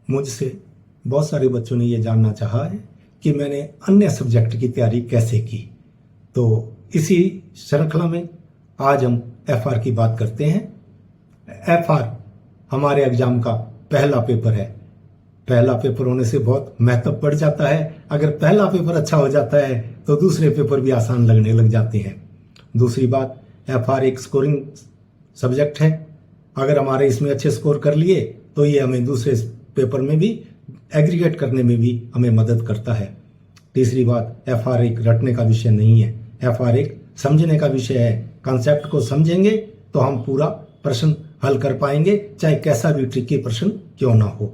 मुझसे बहुत सारे बच्चों ने ये जानना चाहा है कि मैंने अन्य सब्जेक्ट की तैयारी कैसे की। तो इसी श्रृंखला में आज हम एफआर की बात करते हैं। एफआर हमारे एग्जाम का पहला पेपर है। पहला पेपर होने से बहुत महत्व बढ़ जाता है। अगर पहला पेपर अच्छा हो जाता है तो दूसरे पेपर भी आसान लगने लग जाते हैं। दूसरी बात, एफआर एक स्कोरिंग सब्जेक्ट है। अगर हमारे इसमें अच्छे स्कोर कर लिए तो ये हमें दूसरे पेपर में भी एग्रीगेट करने में भी हमें मदद करता है। तीसरी बात, एफआर एक रटने का विषय नहीं है, एफआर एक समझने का विषय है। कंसेप्ट को समझेंगे तो हम पूरा प्रश्न हल कर पाएंगे, चाहे कैसा भी ट्रिकी प्रश्न क्यों ना हो।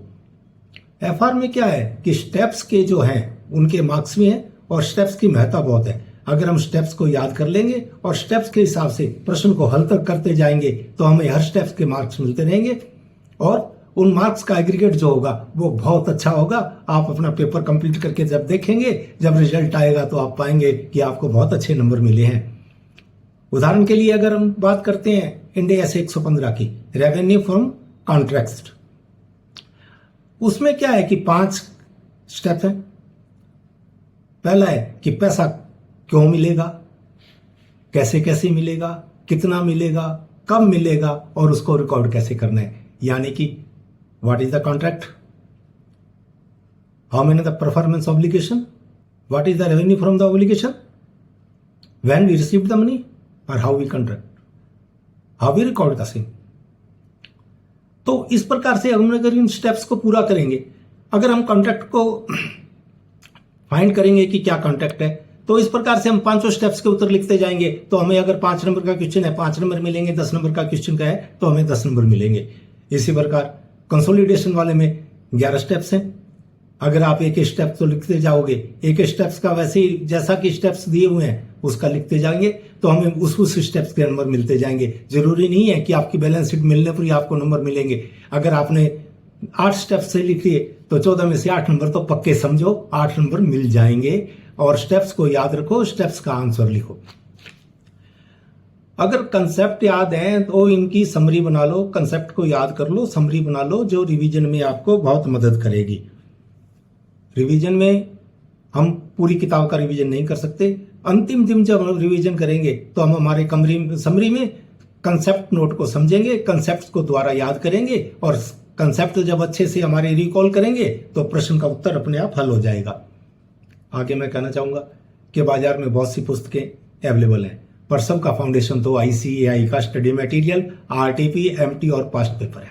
एफआर में क्या है कि स्टेप्स के जो हैं उनके मार्क्स भी हैं और स्टेप्स की महत्ता बहुत है। अगर हम स्टेप्स को याद कर लेंगे और स्टेप्स के हिसाब से प्रश्न को हल तक करते जाएंगे तो हमें हर स्टेप्स के मार्क्स मिलते रहेंगे और उन मार्क्स का एग्रीगेट जो होगा वो बहुत अच्छा होगा। आप अपना पेपर कंप्लीट करके जब देखेंगे, जब रिजल्ट आएगा तो आप पाएंगे कि आपको बहुत अच्छे नंबर मिले हैं। उदाहरण के लिए अगर हम बात करते हैं इंडिया 115 की, रेवेन्यू फ्रॉम कॉन्ट्रैक्ट, उसमें क्या है कि 5 स्टेप है। पहला है कि पैसा क्यों मिलेगा, कैसे कैसे मिलेगा, कितना मिलेगा, कब मिलेगा और उसको रिकॉर्ड कैसे करना है। यानी कि what is the contract, how many the performance obligation, what is the revenue from the obligation, when we receive the money और how we contract, how we record the same. तो इस प्रकार से हम अगर इन स्टेप्स को पूरा करेंगे, अगर हम कॉन्ट्रैक्ट को फाइंड करेंगे कि क्या कॉन्ट्रैक्ट है, तो इस प्रकार से हम 5 स्टेप्स के उत्तर लिखते जाएंगे तो हमें अगर 5 नंबर का क्वेश्चन है 5 नंबर मिलेंगे, 10 नंबर का क्वेश्चन का है तो हमें 10 नंबर मिलेंगे। इसी प्रकार कंसोलिडेशन वाले में 11 स्टेप्स हैं। अगर आप एक स्टेप तो लिखते जाओगे, एक स्टेप्स का वैसे ही जैसा कि स्टेप्स दिए हुए हैं उसका लिखते जाएंगे तो हमें उस स्टेप्स के नंबर मिलते जाएंगे। जरूरी नहीं है कि आपकी बैलेंस शीट मिलने पर ही आपको नंबर मिलेंगे। अगर आपने 8 स्टेप्स से लिखिए तो 14 में से 8 नंबर तो पक्के समझो, 8 नंबर मिल जाएंगे। और स्टेप्स को याद रखो, स्टेप्स का आंसर लिखो। अगर कंसेप्ट याद है तो इनकी समरी बना लो, कंसेप्ट को याद कर लो, समरी बना लो, जो रिवीजन में आपको बहुत मदद करेगी। रिवीजन में हम पूरी किताब का रिवीजन नहीं कर सकते। अंतिम दिन जब हम रिवीजन करेंगे तो हम हमारे समरी में कंसेप्ट नोट को समझेंगे, कंसेप्ट को दोबारा याद करेंगे और कंसेप्ट जब अच्छे से हमारे रिकॉल करेंगे तो प्रश्न का उत्तर अपने आप हल हो जाएगा। आगे मैं कहना चाहूंगा कि बाजार में बहुत सी पुस्तकें अवेलेबल हैं, पर सबका फाउंडेशन तो ICAI का स्टडी मटेरियल, RTP, MT और पास्ट पेपर है।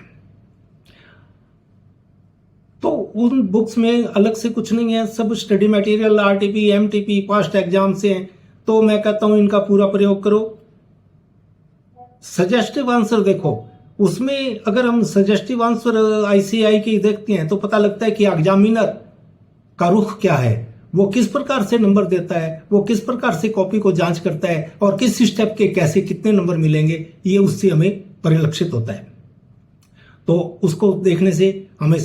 तो उन बुक्स में अलग से कुछ नहीं है, सब study material RTP, MTP, past exam से हैं। तो मैं कहता हूं इनका पूरा प्रयोग करो। सजेस्टिव आंसर देखो, उसमें अगर हम सजेस्टिव आंसर ICAI की देखते हैं तो पता लगता है कि एग्जामिनर का रुख क्या है, वो किस प्रकार से नंबर देता है, वो किस प्रकार से कॉपी को जांच करता है और किस स्टेप के कैसे कितने नंबर मिलेंगे, ये उससे हमें परिलक्षित होता है। तो उसको देखने से हमें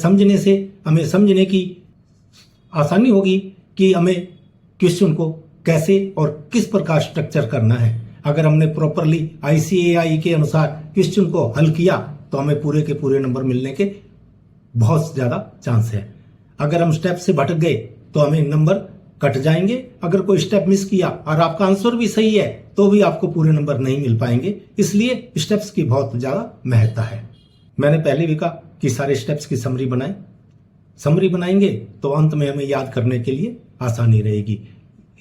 समझने की आसानी होगी कि हमें क्वेश्चन को कैसे और किस प्रकार स्ट्रक्चर करना है। अगर हमने प्रॉपरली ICAI के अनुसार क्वेश्चन को हल किया तो हमें पूरे के पूरे नंबर मिलने के बहुत ज्यादा चांस है। अगर हम स्टेप से भटक गए तो हमें नंबर कट जाएंगे। अगर कोई स्टेप मिस किया और आपका आंसर भी सही है तो भी आपको पूरे नंबर नहीं मिल पाएंगे। इसलिए स्टेप्स की बहुत ज्यादा महत्ता है। मैंने पहले भी कहा कि सारे स्टेप्स की समरी बनाएं। समरी बनाएंगे तो अंत में हमें याद करने के लिए आसानी रहेगी।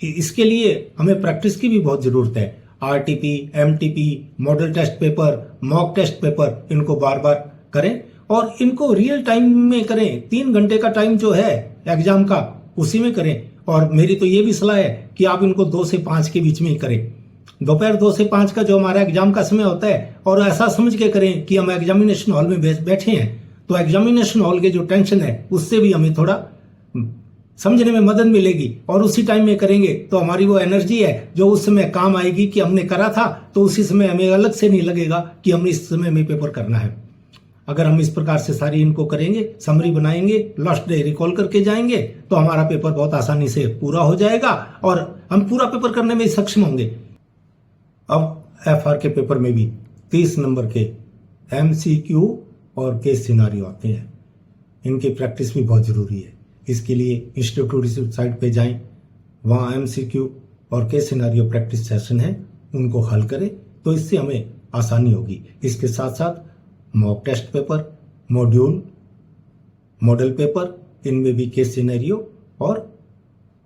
इसके लिए हमें प्रैक्टिस की भी बहुत जरूरत है। RTP, MTP, model test paper, mock test paper, इनको बार बार करें और इनको रियल टाइम में करें। 3 घंटे का टाइम जो है एग्जाम का उसी में करें। और मेरी तो ये भी सलाह है कि आप इनको 2 से 5 के बीच में ही करें। दोपहर 2 से 5 का जो हमारा एग्जाम का समय होता है, और ऐसा समझ के करें कि हम एग्जामिनेशन हॉल में बैठे हैं तो एग्जामिनेशन हॉल के जो टेंशन है उससे भी हमें थोड़ा समझने में मदद मिलेगी। और उसी टाइम में करेंगे तो हमारी वो एनर्जी है जो उस समय काम आएगी कि हमने करा था, तो उसी समय हमें अलग से नहीं लगेगा कि हमने इस समय में पेपर करना है। अगर हम इस प्रकार से सारी इनको करेंगे, समरी बनाएंगे, लास्ट डे रिकॉल करके जाएंगे तो हमारा पेपर बहुत आसानी से पूरा हो जाएगा और हम पूरा पेपर करने में सक्षम होंगे। अब एफआर के पेपर में भी 30 नंबर के MCQ और केस सिनारियो आते हैं। इनकी प्रैक्टिस भी बहुत ज़रूरी है। इसके लिए इंस्टीट्यूट की वेबसाइट पे जाएं, वहाँ MCQ और केस सिनेरियो प्रैक्टिस सेशन है, उनको हल करें, तो इससे हमें आसानी होगी। इसके साथ साथ mock test paper, module, model paper, इनमें भी केस सिनेरियो और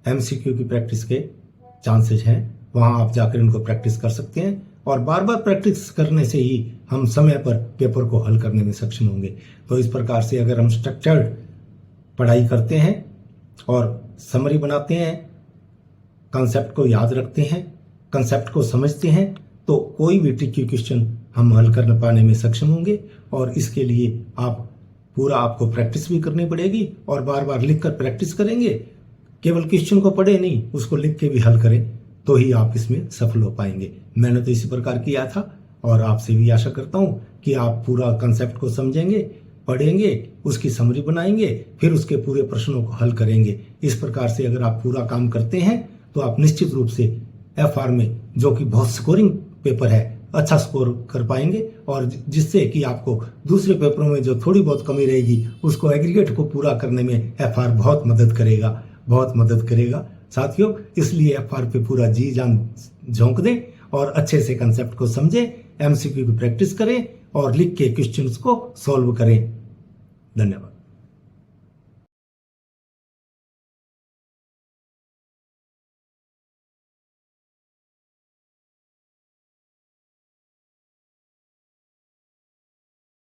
MCQ की प्रैक्टिस के चांसेस हैं। वहाँ आप जाकर इनको प्रैक्टिस कर सकते हैं और बार बार प्रैक्टिस करने से ही हम समय पर पेपर को हल करने में सक्षम होंगे। तो इस प्रकार से अगर हम स्ट्रक्चर्ड पढ़ाई करते हैं और समरी बनाते हैं, कंसेप्ट को याद रखते हैं, कंसेप्ट को समझते हैं, तो कोई भी ट्रिकी क्वेश्चन हम हल कर पाने में सक्षम होंगे। और इसके लिए आपको प्रैक्टिस भी करनी पड़ेगी और बार बार लिख कर प्रैक्टिस करेंगे। केवल क्वेश्चन को पढ़े नहीं, उसको लिख के भी हल करें, तो ही आप इसमें सफल हो पाएंगे। मैंने तो इसी प्रकार किया था और आपसे भी आशा करता हूं कि आप पूरा कंसेप्ट को समझेंगे, पढ़ेंगे, उसकी समरी बनाएंगे, फिर उसके पूरे प्रश्नों को हल करेंगे। इस प्रकार से अगर आप पूरा काम करते हैं तो आप निश्चित रूप से FR में, जो कि बहुत स्कोरिंग पेपर है, अच्छा स्कोर कर पाएंगे और जिससे कि आपको दूसरे पेपरों में जो थोड़ी बहुत कमी रहेगी उसको एग्रीगेट को पूरा करने में FR बहुत मदद करेगा साथियों। इसलिए FR पे पूरा जी जान झोंक दें और अच्छे से कंसेप्ट को समझें, MCQ की प्रैक्टिस करें और लिख के क्वेश्चंस को सॉल्व करें। धन्यवाद।